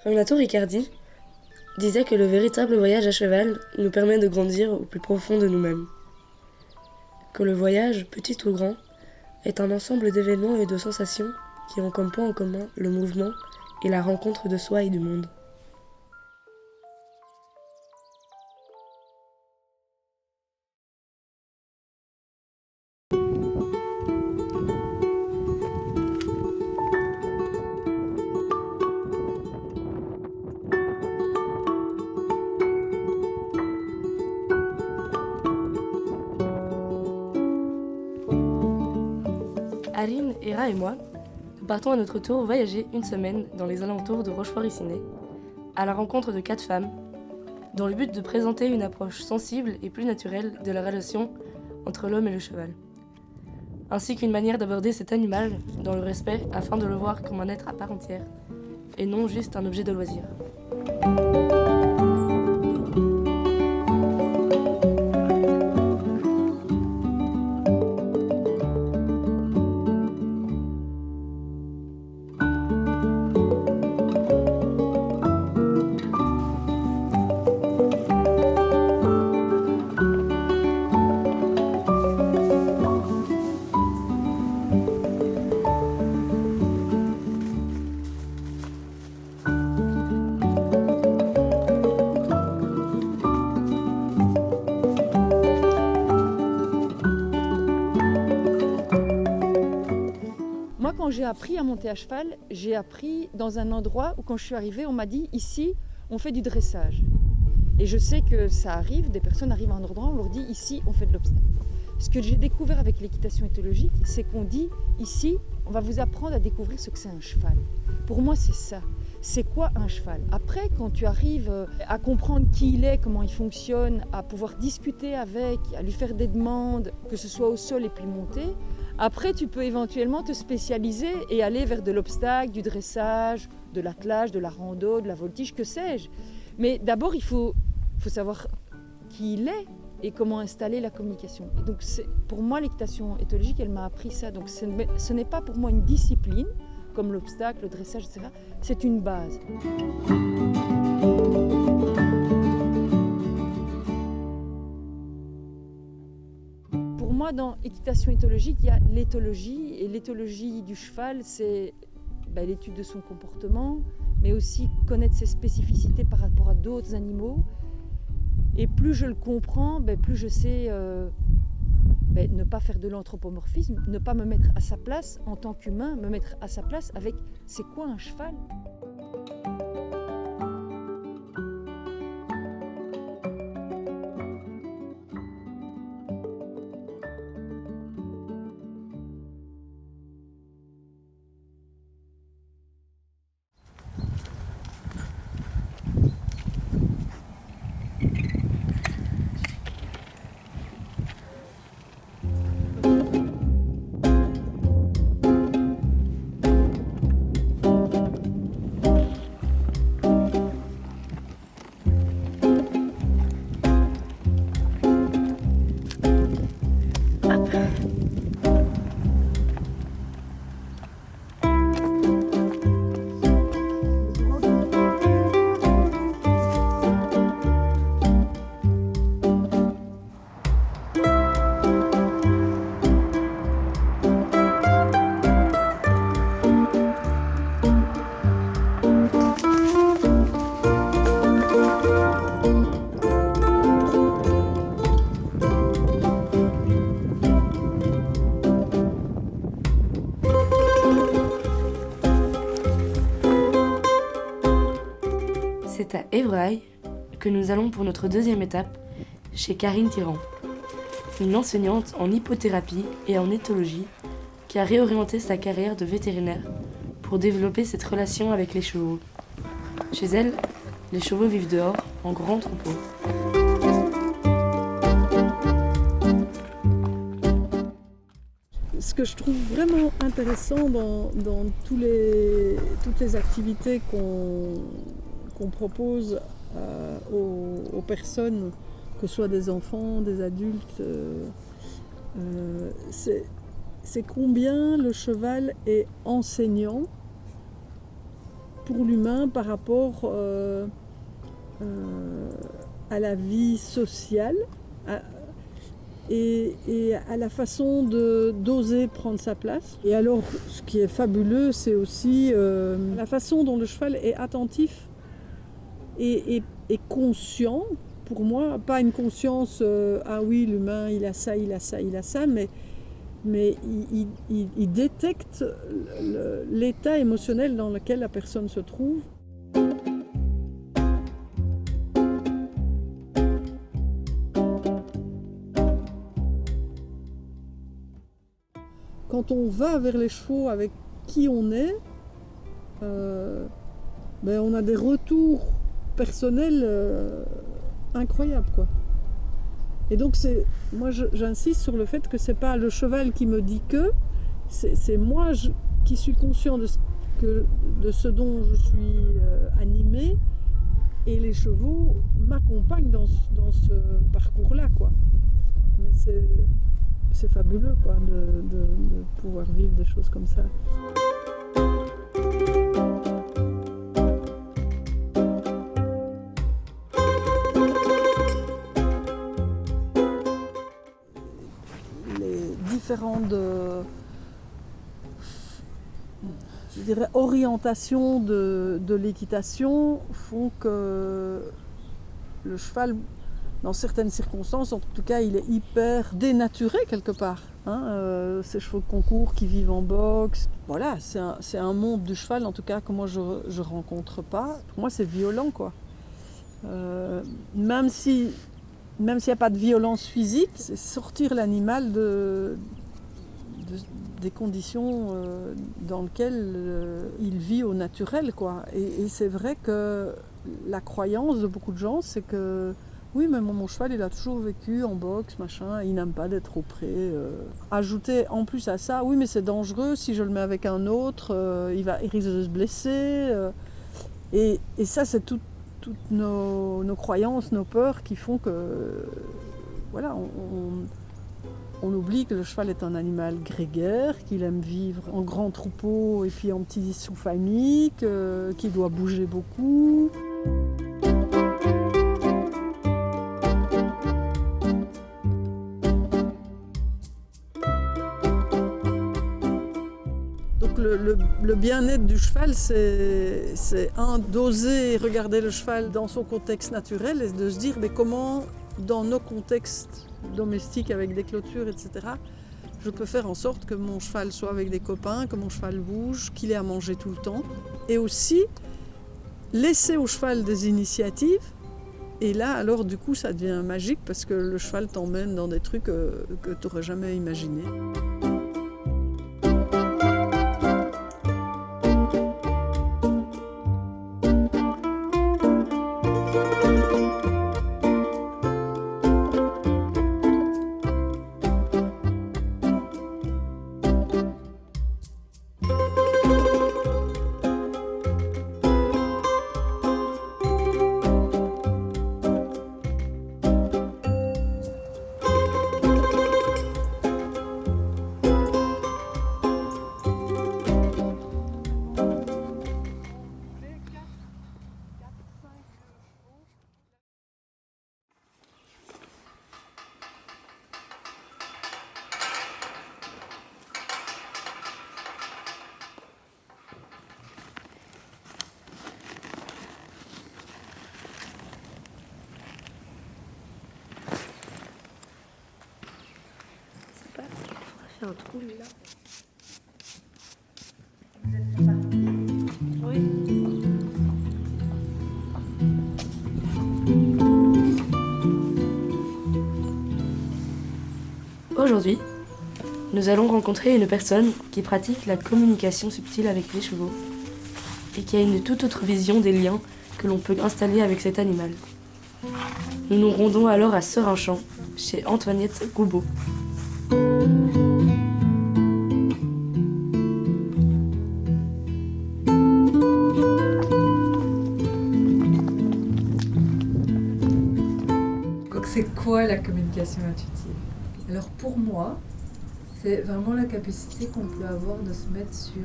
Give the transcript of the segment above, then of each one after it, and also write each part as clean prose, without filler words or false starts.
Renato Riccardi disait que le véritable voyage à cheval nous permet de grandir au plus profond de nous-mêmes. Que le voyage, petit ou grand, est un ensemble d'événements et de sensations qui ont comme point en commun le mouvement et la rencontre de soi et du monde. Aline, Hera et moi, nous partons à notre tour voyager une semaine dans les alentours de Rochefort-Icinet, à la rencontre de 4 femmes, dans le but de présenter une approche sensible et plus naturelle de la relation entre l'homme et le cheval, ainsi qu'une manière d'aborder cet animal dans le respect afin de le voir comme un être à part entière, et non juste un objet de loisir. Moi, quand j'ai appris à monter à cheval, j'ai appris dans un endroit où, quand je suis arrivée, on m'a dit ici, on fait du dressage. Et je sais que ça arrive, des personnes arrivent à un endroit, on leur dit ici, on fait de l'obstacle. Ce que j'ai découvert avec l'équitation éthologique, c'est qu'on dit ici, on va vous apprendre à découvrir ce que c'est un cheval. Pour moi, c'est ça. C'est quoi un cheval? Après, quand tu arrives à comprendre qui il est, comment il fonctionne, à pouvoir discuter avec, à lui faire des demandes, que ce soit au sol et puis monter, après, tu peux éventuellement te spécialiser et aller vers de l'obstacle, du dressage, de l'attelage, de la rando, de la voltige, que sais-je. Mais d'abord, il faut savoir qui il est et comment installer la communication. Et donc, pour moi, l'équitation éthologique, elle m'a appris ça. Donc, ce n'est pas pour moi une discipline, comme l'obstacle, le dressage, etc. C'est une base. Pour moi, dans équitation éthologique, il y a l'éthologie. Et l'éthologie du cheval, c'est l'étude de son comportement, mais aussi connaître ses spécificités par rapport à d'autres animaux. Et plus je le comprends, plus je sais ne pas faire de l'anthropomorphisme, ne pas me mettre à sa place en tant qu'humain, me mettre à sa place avec c'est quoi un cheval ? C'est à Évrailles que nous allons pour notre deuxième étape, chez Karine Tirant, une enseignante en hippothérapie et en éthologie qui a réorienté sa carrière de vétérinaire pour développer cette relation avec les chevaux. Chez elle, les chevaux vivent dehors, en grands troupeaux. Ce que je trouve vraiment intéressant dans toutes les activités qu'on propose aux personnes, que ce soit des enfants, des adultes, c'est combien le cheval est enseignant pour l'humain par rapport à la vie sociale et à la façon d'oser prendre sa place. Et alors, ce qui est fabuleux, c'est aussi la façon dont le cheval est attentif et conscient. Pour moi, pas une conscience, ah oui, l'humain, il a ça, il a ça, il a ça, mais il détecte l'état émotionnel dans lequel la personne se trouve. Quand on va vers les chevaux avec qui on est, on a des retours personnels incroyables, quoi. Et donc moi j'insiste sur le fait que c'est pas le cheval qui me dit que, c'est moi qui suis conscient de ce dont je suis animée, et les chevaux m'accompagnent dans ce parcours-là, quoi. Mais c'est fabuleux, quoi, de pouvoir vivre des choses comme ça. Les différentes orientations de l'équitation font que le cheval, dans certaines circonstances, en tout cas, il est hyper dénaturé quelque part. Ces chevaux de concours qui vivent en boxe, voilà, c'est un monde du cheval, en tout cas, que moi je rencontre pas. Pour moi, c'est violent, quoi. Même s'il n'y a pas de violence physique, c'est sortir l'animal des conditions dans lesquelles il vit au naturel, quoi. Et c'est vrai que la croyance de beaucoup de gens, c'est que oui, mais mon cheval, il a toujours vécu en boxe, machin, il n'aime pas d'être auprès. Ajouter en plus à ça, oui, mais c'est dangereux, si je le mets avec un autre, il risque de se blesser. Et ça, c'est toutes nos croyances, nos peurs qui font que, voilà, on oublie que le cheval est un animal grégaire, qu'il aime vivre en grand troupeau et puis en petits sous-familles, qu'il doit bouger beaucoup. Le bien-être du cheval, c'est d'oser regarder le cheval dans son contexte naturel et de se dire mais comment, dans nos contextes domestiques avec des clôtures, etc., je peux faire en sorte que mon cheval soit avec des copains, que mon cheval bouge, qu'il ait à manger tout le temps. Et aussi, laisser au cheval des initiatives. Et là, alors, du coup, ça devient magique parce que le cheval t'emmène dans des trucs que tu n'aurais jamais imaginés. Un trou là. Vous êtes parti ? Oui. Aujourd'hui, nous allons rencontrer une personne qui pratique la communication subtile avec les chevaux et qui a une toute autre vision des liens que l'on peut installer avec cet animal. Nous nous rendons alors à Sorinchamp, chez Antoinette Goubeau. C'est quoi la communication intuitive? Alors pour moi, c'est vraiment la capacité qu'on peut avoir de se mettre sur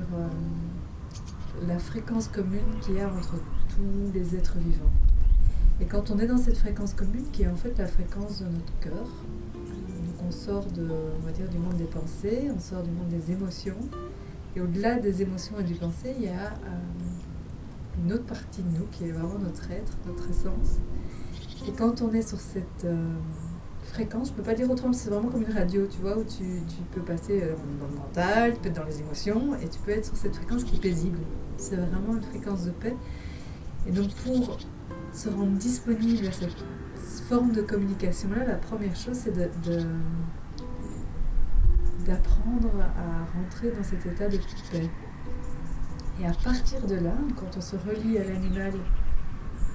la fréquence commune qu'il y a entre tous les êtres vivants. Et quand on est dans cette fréquence commune, qui est en fait la fréquence de notre cœur, donc on sort on va dire, du monde des pensées, on sort du monde des émotions, et au-delà des émotions et du pensée, il y a une autre partie de nous qui est vraiment notre être, notre essence. Et quand on est sur cette fréquence, je ne peux pas dire autrement, c'est vraiment comme une radio, tu vois, où tu peux passer dans le mental, tu peux être dans les émotions, et tu peux être sur cette fréquence qui est paisible. C'est vraiment une fréquence de paix. Et donc pour se rendre disponible à cette forme de communication-là, la première chose, c'est d'apprendre à rentrer dans cet état de paix. Et à partir de là, quand on se relie à l'animal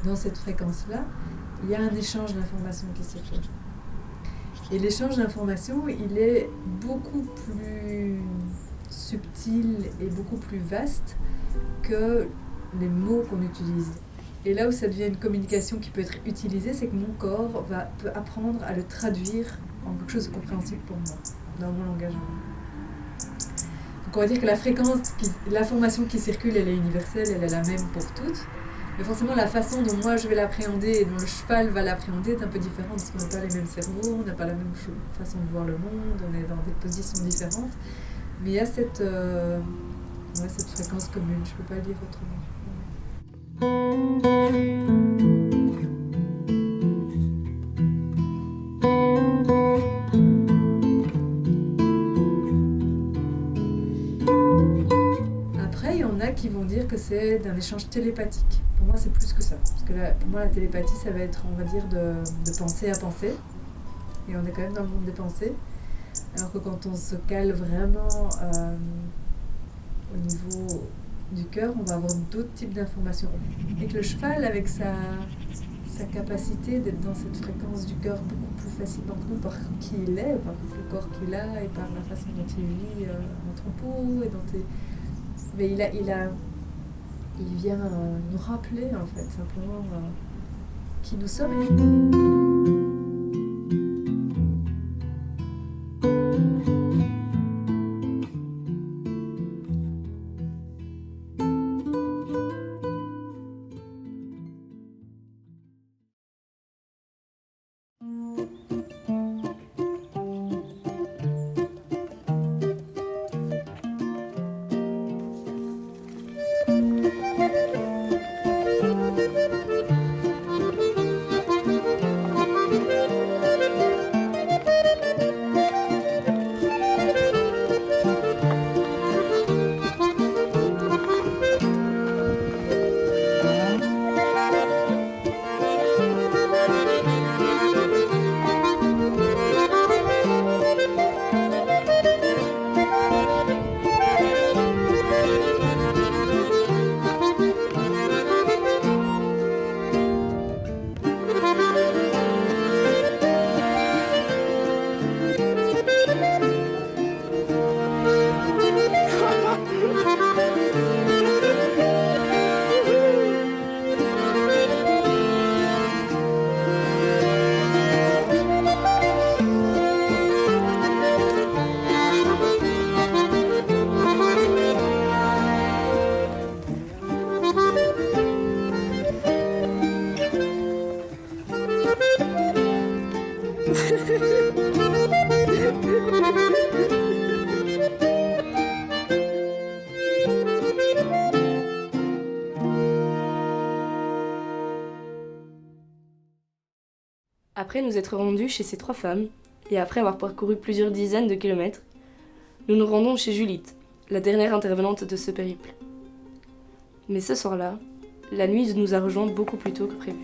dans cette fréquence-là, il y a un échange d'informations qui se fait. Et l'échange d'informations, il est beaucoup plus subtil et beaucoup plus vaste que les mots qu'on utilise. Et là où ça devient une communication qui peut être utilisée, c'est que mon corps peut apprendre à le traduire en quelque chose de compréhensible pour moi, dans mon langage. Donc on va dire que la fréquence, l'information qui circule, elle est universelle, elle est la même pour toutes. Mais forcément, la façon dont moi je vais l'appréhender et dont le cheval va l'appréhender est un peu différente parce qu'on n'a pas les mêmes cerveaux, on n'a pas la même façon de voir le monde, on est dans des positions différentes. Mais il y a cette fréquence commune, je ne peux pas le dire autrement. Après, il y en a qui vont dire que c'est d'un échange télépathique. Pour moi, c'est plus que ça. Parce que pour moi, la télépathie, ça va être, on va dire, de pensée à pensée. Et on est quand même dans le monde des pensées. Alors que quand on se cale vraiment au niveau du cœur, on va avoir d'autres types d'informations. Et que le cheval, avec sa capacité d'être dans cette fréquence du cœur beaucoup plus facilement que nous, par qui il est, par le corps qu'il a et par la façon dont il vit en troupeau, et mais il vient nous rappeler, en fait, simplement qui nous sommes. Après nous être rendus chez ces 3 femmes, et après avoir parcouru plusieurs dizaines de kilomètres, nous nous rendons chez Juliette, la dernière intervenante de ce périple. Mais ce soir-là, la nuit nous a rejoints beaucoup plus tôt que prévu.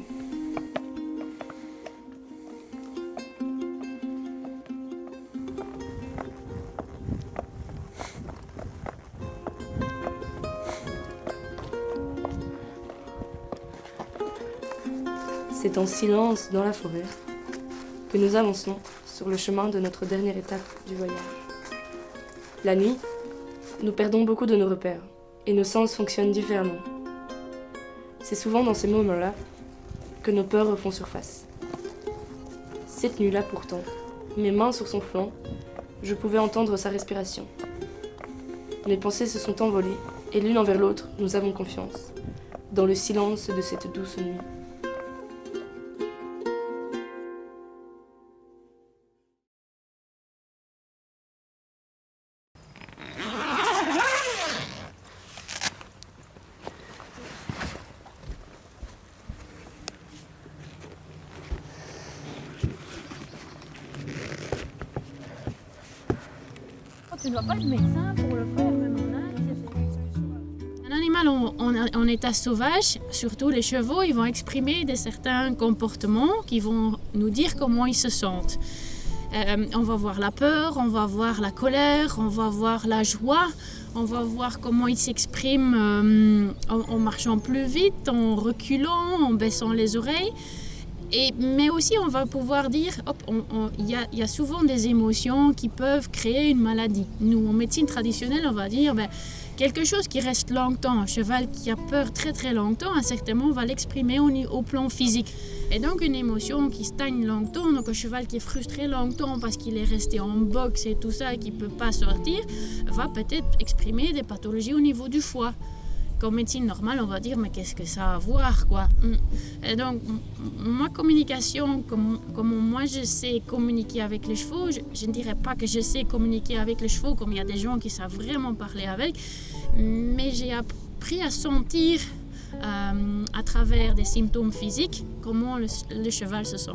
C'est en silence dans la forêt que nous avançons sur le chemin de notre dernière étape du voyage. La nuit, nous perdons beaucoup de nos repères et nos sens fonctionnent différemment. C'est souvent dans ces moments-là que nos peurs refont surface. Cette nuit-là pourtant, mes mains sur son flanc, je pouvais entendre sa respiration. Mes pensées se sont envolées et l'une envers l'autre, nous avons confiance, dans le silence de cette douce nuit. Tu ne dois pas être médecin pour le faire, même en Inde. Un animal en état sauvage, surtout les chevaux, ils vont exprimer certains comportements qui vont nous dire comment ils se sentent. On va voir la peur, on va voir la colère, on va voir la joie, on va voir comment ils s'expriment en marchant plus vite, en reculant, en baissant les oreilles. Mais aussi, on va pouvoir dire, il y a souvent des émotions qui peuvent créer une maladie. Nous, en médecine traditionnelle, on va dire quelque chose qui reste longtemps. Un cheval qui a peur très très longtemps, certainement, va l'exprimer au plan physique. Et donc, une émotion qui stagne longtemps, donc un cheval qui est frustré longtemps parce qu'il est resté en boxe et tout ça et qui ne peut pas sortir, va peut-être exprimer des pathologies au niveau du foie. En médecine normale, on va dire, mais qu'est-ce que ça a à voir, quoi. Et donc, ma communication, comme moi je sais communiquer avec les chevaux, je ne dirais pas que je sais communiquer avec les chevaux, comme il y a des gens qui savent vraiment parler avec, mais j'ai appris à sentir à travers des symptômes physiques comment le cheval se sent.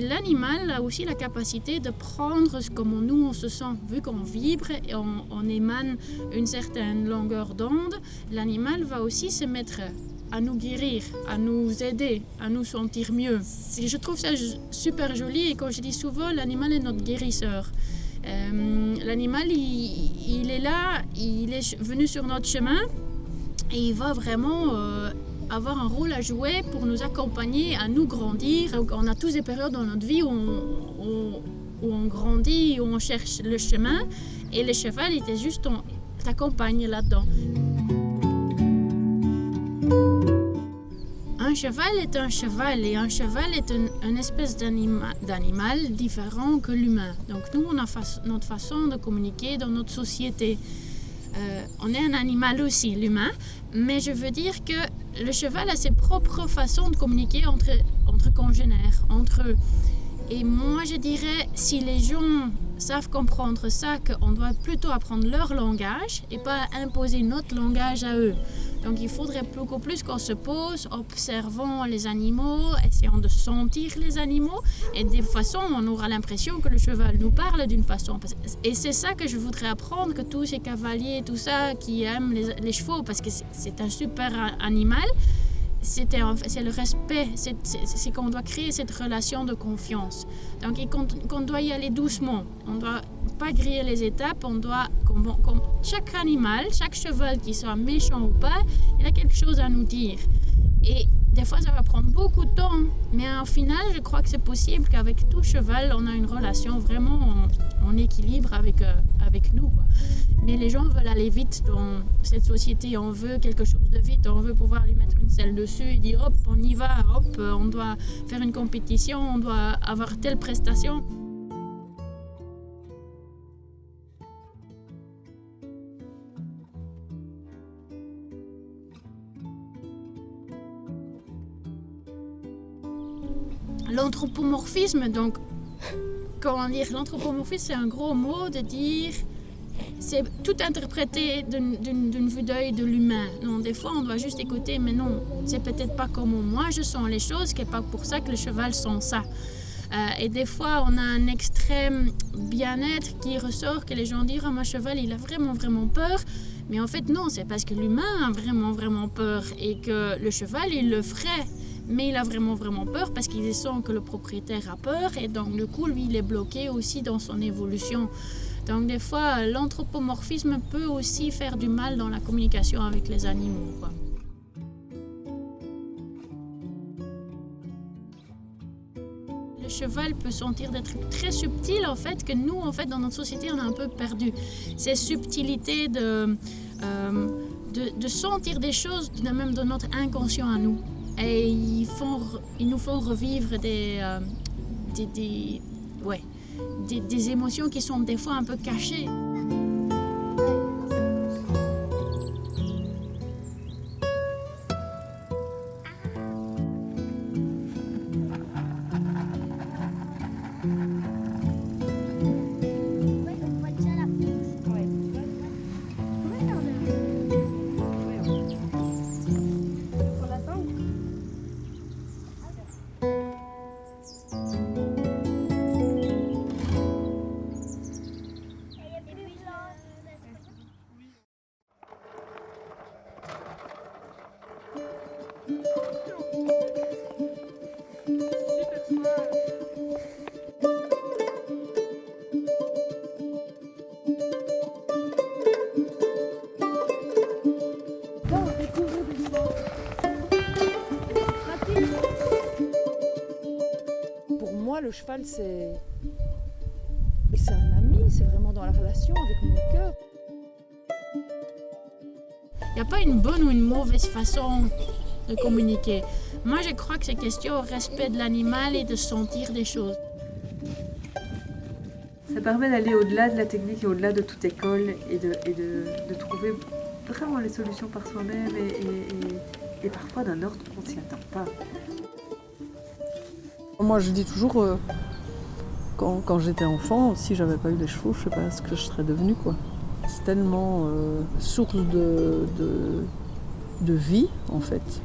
L'animal a aussi la capacité de prendre comment nous on se sent. Vu qu'on vibre et on émane une certaine longueur d'onde, l'animal va aussi se mettre à nous guérir, à nous aider, à nous sentir mieux. Je trouve ça super joli et quand je dis souvent, l'animal est notre guérisseur. L'animal, il est là, il est venu sur notre chemin et il va vraiment avoir un rôle à jouer pour nous accompagner, à nous grandir. Donc, on a tous des périodes dans notre vie où on grandit, où on cherche le chemin et le cheval était juste, t'accompagne là-dedans. Un cheval est un cheval et un cheval est une espèce d'animal différent que l'humain. Donc nous, on a notre façon de communiquer dans notre société. On est un animal aussi, l'humain, mais je veux dire que le cheval a ses propres façons de communiquer entre congénères, entre eux. Et moi, je dirais, si les gens savent comprendre ça, qu'on doit plutôt apprendre leur langage et pas imposer notre langage à eux. Donc, il faudrait beaucoup plus qu'on se pose, observant les animaux, essayant de sentir les animaux. Et de façon, on aura l'impression que le cheval nous parle d'une façon. Et c'est ça que je voudrais apprendre, que tous ces cavaliers, tout ça, qui aiment les chevaux, parce que c'est un super animal. C'est le respect, c'est qu'on doit créer cette relation de confiance. Donc qu'on doit y aller doucement, on ne doit pas griller les étapes, on doit, comme chaque animal, chaque cheval, qui soit méchant ou pas, il a quelque chose à nous dire. Et des fois ça va prendre beaucoup de temps, mais au final je crois que c'est possible qu'avec tout cheval on a une relation vraiment en équilibre avec nous, quoi. Mais les gens veulent aller vite dans cette société, on veut quelque chose de vite, on veut pouvoir lui mettre une selle dessus et dire hop, on y va, hop, on doit faire une compétition, on doit avoir telle prestation. L'anthropomorphisme, donc, comment dire, l'anthropomorphisme c'est un gros mot de dire, c'est tout interprété d'une vue d'œil de l'humain. Non, des fois on doit juste écouter, mais non, c'est peut-être pas comme moi je sens les choses, c'est pas pour ça que le cheval sent ça. Et des fois on a un extrême bien-être qui ressort, que les gens disent, mon cheval il a vraiment peur. Mais en fait non, c'est parce que l'humain a vraiment peur et que le cheval il le ferait. Mais il a vraiment peur parce qu'il sent que le propriétaire a peur et donc du coup lui il est bloqué aussi dans son évolution. Donc des fois l'anthropomorphisme peut aussi faire du mal dans la communication avec les animaux, quoi. Le cheval peut sentir des trucs très subtils en fait que nous en fait dans notre société on a un peu perdu. Ces subtilités de sentir des choses même de notre inconscient à nous. Et ils nous font revivre des émotions qui sont des fois un peu cachées. Pour moi, le cheval, c'est un ami, c'est vraiment dans la relation avec mon cœur. Il n'y a pas une bonne ou une mauvaise façon de communiquer. Moi, je crois que c'est question au respect de l'animal et de sentir des choses. Ça permet d'aller au-delà de la technique et au-delà de toute école et de trouver vraiment les solutions par soi-même et parfois d'un ordre qu'on ne s'y attend pas. Moi, je dis toujours, quand j'étais enfant, si j'avais pas eu les chevaux, je sais pas ce que je serais devenue, quoi. C'est tellement source de vie, en fait.